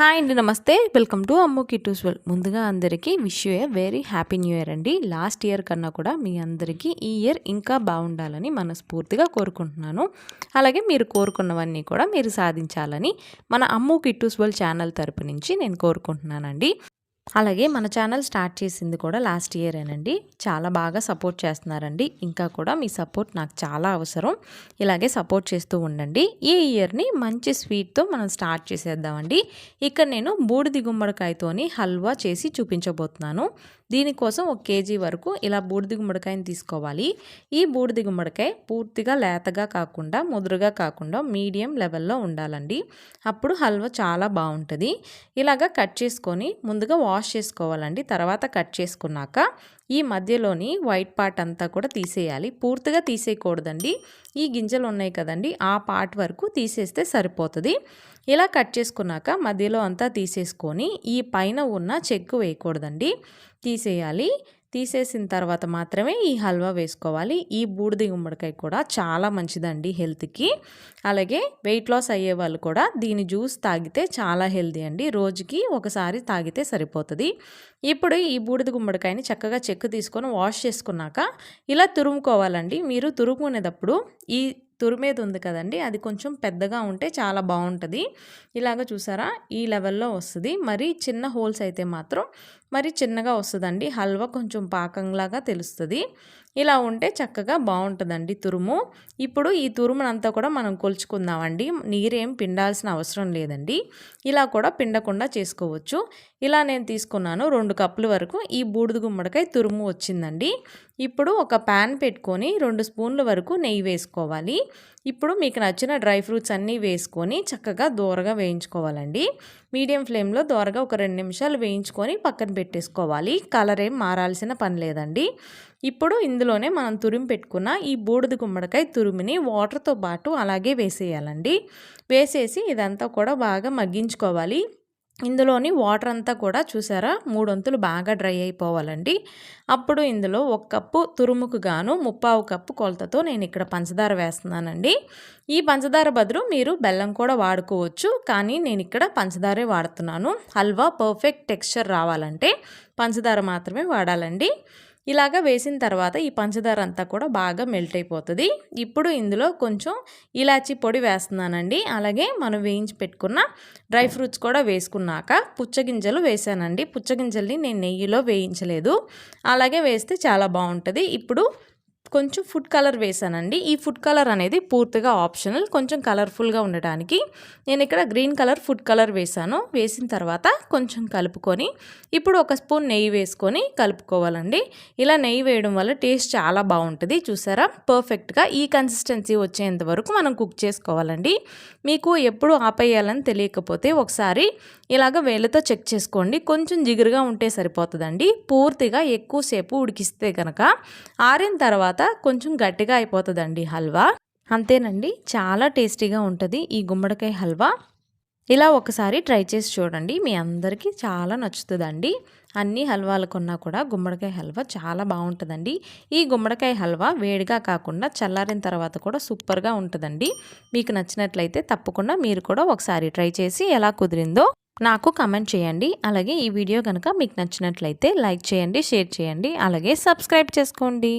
Hi అండి, నమస్తే. Welcome to Ammu Kittu's world. ముందుగా అందరికీ wish you a very happy new year అండి. లాస్ట్ ఇయర్ కన్నా కూడా మీ అందరికీ ఈ ఇయర్ ఇంకా బాగుండాలని మనస్ఫూర్తిగా కోరుకుంటున్నాను. అలాగే మీరు కోరుకున్నవన్నీ కూడా మీరు సాధించాలని మన అమ్ము కిట్టూస్ వరల్డ్ ఛానల్ తరపు నుంచి నేను కోరుకుంటున్నానండి. అలాగే మన ఛానల్ స్టార్ట్ చేసింది కూడా లాస్ట్ ఇయరేనండి. చాలా బాగా సపోర్ట్ చేస్తున్నారండి. ఇంకా కూడా మీ సపోర్ట్ నాకు చాలా అవసరం. ఇలాగే సపోర్ట్ చేస్తూ ఉండండి. ఈ ఇయర్ని మంచి స్వీట్తో మనం స్టార్ట్ చేసేద్దామండి. ఇక్కడ నేను బూడిది గుమ్మడికాయతోని హల్వా చేసి చూపించబోతున్నాను. దీనికోసం 1 కేజీ వరకు ఇలా బూడిది గుమ్మడికాయని తీసుకోవాలి. ఈ బూడిది గుమ్మడికాయ పూర్తిగా లేతగా కాకుండా ముదురుగా కాకుండా మీడియం లెవెల్లో ఉండాలండి. అప్పుడు హల్వా చాలా బాగుంటుంది. ఇలాగా కట్ చేసుకొని ముందుగా వాష్ చేసుకోవాలండి. తర్వాత కట్ చేసుకున్నాక ఈ మధ్యలోని వైట్ పార్ట్ అంతా కూడా తీసేయాలి. పూర్తిగా తీసేయకూడదండి. ఈ గింజలు ఉన్నాయి కదండి, ఆ పార్ట్ వరకు తీసేస్తే సరిపోతుంది. ఇలా కట్ చేసుకున్నాక మధ్యలో అంతా తీసేసుకొని ఈ పైన ఉన్న చెక్కు వేయకూడదండి, తీసేయాలి. తీసేసిన తర్వాత మాత్రమే ఈ హల్వా వేసుకోవాలి. ఈ బూడిద గుమ్మడికాయ కూడా చాలా మంచిదండి హెల్త్కి. అలాగే వెయిట్ లాస్ అయ్యే వాళ్ళు కూడా దీని జ్యూస్ తాగితే చాలా హెల్తీ అండి. రోజుకి ఒకసారి తాగితే సరిపోతుంది. ఇప్పుడు ఈ బూడిద గుమ్మడికాయని చక్కగా చెక్కు తీసుకొని వాష్ చేసుకున్నాక ఇలా తురుముకోవాలండి. మీరు తురుముకునేటప్పుడు ఈ తురిమేది ఉంది కదండి, అది కొంచెం పెద్దగా ఉంటే చాలా బాగుంటుంది. ఇలాగ చూసారా, ఈ లెవెల్లో వస్తుంది. మరి చిన్న హోల్స్ అయితే మాత్రం మరి చిన్నగా వస్తుందండి. హల్వా కొంచెం పాకంలాగా తెలుస్తుంది. ఇలా ఉంటే చక్కగా బాగుంటుందండి తురుము. ఇప్పుడు ఈ తురుమునంతా కూడా మనం కొలుచుకుందామండి. నీరేం పిండాల్సిన అవసరం లేదండి. ఇలా కూడా పిండకుండా చేసుకోవచ్చు. ఇలా నేను తీసుకున్నాను 2 కప్పుల వరకు ఈ బూడిద గుమ్మడికాయ తురుము వచ్చిందండి. ఇప్పుడు ఒక ప్యాన్ పెట్టుకొని 2 స్పూన్ల వరకు నెయ్యి వేసుకోవాలి. ఇప్పుడు మీకు నచ్చిన డ్రై ఫ్రూట్స్ అన్నీ వేసుకొని చక్కగా దోరగా వేయించుకోవాలండి. మీడియం ఫ్లేమ్లో దోరగా ఒక 2 నిమిషాలు వేయించుకొని పక్కన పెట్టేసుకోవాలి. కలర్ ఏం మారాల్సిన పని లేదండి. ఇప్పుడు ఇందులోనే మనం తురిమి పెట్టుకున్న ఈ బూడిద గుమ్మడికాయ తురిమిని వాటర్తో పాటు అలాగే వేసేయాలండి. వేసేసి ఇదంతా కూడా బాగా మగ్గించుకోవాలి. ఇందులోని వాటర్ అంతా కూడా చూసారా 3 వంతులు బాగా డ్రై అయిపోవాలండి. అప్పుడు ఇందులో 1 కప్పు తురుముకు గాను 3/4 కప్పు కొలతతో నేను ఇక్కడ పంచదార వేస్తున్నానండి. ఈ పంచదార బదులు మీరు బెల్లం కూడా వాడుకోవచ్చు, కానీ నేను ఇక్కడ పంచదారే వాడుతున్నాను. హల్వా పర్ఫెక్ట్ టెక్స్చర్ రావాలంటే పంచదార మాత్రమే వాడాలండి. ఇలాగ వేసిన తర్వాత ఈ పంచదార అంతా కూడా బాగా మెల్ట్ అయిపోతుంది. ఇప్పుడు ఇందులో కొంచెం ఇలాచీ పొడి వేస్తున్నానండి. అలాగే మనం వేయించి పెట్టుకున్న డ్రై ఫ్రూట్స్ కూడా వేసుకున్నాక పుచ్చగింజలు వేసానండి. పుచ్చగింజల్ని నేను నెయ్యిలో వేయించలేదు. అలాగే వేస్తే చాలా బాగుంటుంది. ఇప్పుడు కొంచెం ఫుడ్ కలర్ వేసానండి. ఈ ఫుడ్ కలర్ అనేది పూర్తిగా ఆప్షనల్. కొంచెం కలర్ఫుల్గా ఉండడానికి నేను ఇక్కడ గ్రీన్ కలర్ ఫుడ్ కలర్ వేసాను. వేసిన తర్వాత కొంచెం కలుపుకొని ఇప్పుడు 1 స్పూన్ నెయ్యి వేసుకొని కలుపుకోవాలండి. ఇలా నెయ్యి వేయడం వల్ల టేస్ట్ చాలా బాగుంటుంది. చూసారా, పర్ఫెక్ట్గా ఈ కన్సిస్టెన్సీ వచ్చేంత వరకు మనం కుక్ చేసుకోవాలండి. మీకు ఎప్పుడు ఆపేయాలని తెలియకపోతే ఒకసారి ఇలాగ వేళ్ళతో చెక్ చేసుకోండి. కొంచెం జిగురుగా ఉంటే సరిపోతుందండి. పూర్తిగా ఎక్కువసేపు ఉడికిస్తే కనుక ఆరిన తర్వాత కొంచెం గట్టిగా అయిపోతుందండి హల్వా. అంతేనండి, చాలా టేస్టీగా ఉంటుంది ఈ గుమ్మడికాయ హల్వా. ఇలా ఒకసారి ట్రై చేసి చూడండి, మీ అందరికీ చాలా నచ్చుతుందండి. అన్ని హల్వాల కన్నా కూడా గుమ్మడికాయ హల్వా చాలా బాగుంటుందండి. ఈ గుమ్మడికాయ హల్వా వేడిగా కాకుండా చల్లారిన తర్వాత కూడా సూపర్గా ఉంటుందండి. మీకు నచ్చినట్లయితే తప్పకుండా మీరు కూడా ఒకసారి ట్రై చేసి ఎలా కుదిరిందో నాకు కామెంట్ చేయండి. అలాగే ఈ వీడియో కనుక మీకు నచ్చినట్లయితే లైక్ చేయండి, షేర్ చేయండి, అలాగే సబ్స్క్రైబ్ చేసుకోండి.